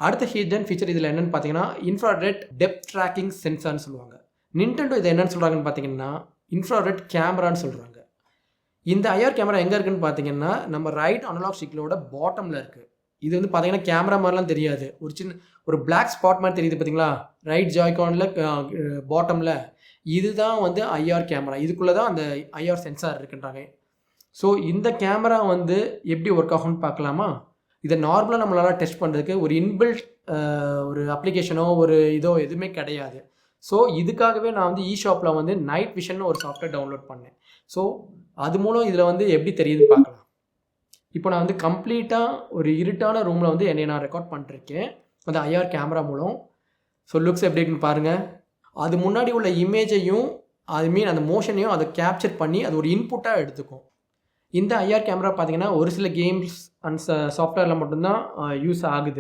அடுத்த hidden feature இதில் என்னென்னு பார்த்தீங்கன்னா இன்ஃப்ராரெட் டெப்த் ட்ராக்கிங் சென்சார்னு சொல்லுவாங்க. நிண்டெண்டோ இதை என்னென்னு சொல்கிறாங்கன்னு பார்த்தீங்கன்னா இன்ஃப்ராரெட் கேமரான்னு சொல்கிறாங்க. இந்த ஐஆர் கேமரா எங்கே இருக்குதுன்னு பார்த்தீங்கன்னா நம்ம ரைட் அனலாக் ஸ்டிக்கோட பாட்டமில் இருக்குது. இது வந்து பார்த்தீங்கன்னா கேமரா மாதிரிலாம் தெரியாது, ஒரு பிளாக் ஸ்பாட் மாதிரி தெரியுது பார்த்தீங்களா ரைட் ஜாய்கானில் பாட்டமில். இதுதான் வந்து ஐஆர் கேமரா. இதுக்குள்ளே தான் அந்த ஐஆர் சென்சார் இருக்குன்றாங்க. ஸோ இந்த கேமரா வந்து எப்படி ஒர்க் ஆகும்னு பார்க்கலாமா? இதை நார்மலாக நம்மளால் டெஸ்ட் பண்ணுறதுக்கு ஒரு இன்பில்ட் ஒரு அப்ளிகேஷனோ ஒரு இதோ எதுவுமே கிடையாது. ஸோ இதுக்காகவே நான் வந்து ஷாப்பில் வந்து நைட் விஷன் ஒரு சாஃப்ட்வேர் டவுன்லோட் பண்ணேன். ஸோ அது மூலம் இதில் வந்து எப்படி தெரியுதுன்னு பார்க்கலாம். இப்போ நான் வந்து கம்ப்ளீட்டாக ஒரு இருட்டான ரூமில் வந்து என்னை நான் ரெக்கார்ட் பண்ணிருக்கேன் அந்த ஐஆர் கேமரா மூலம். ஸோ லுக்ஸ் எப்படி இருக்குன்னு பாருங்கள். அது முன்னாடி உள்ள இமேஜையும் அந்த மோஷனையும் அதை கேப்சர் பண்ணி அது ஒரு இன்புட்டாக எடுத்துக்கும். இந்த ஐஆர் கேமரா பார்த்தீங்கன்னா ஒரு சில கேம்ஸ் அண்ட் சாஃப்ட்வேரில் மட்டும்தான் யூஸ் ஆகுது.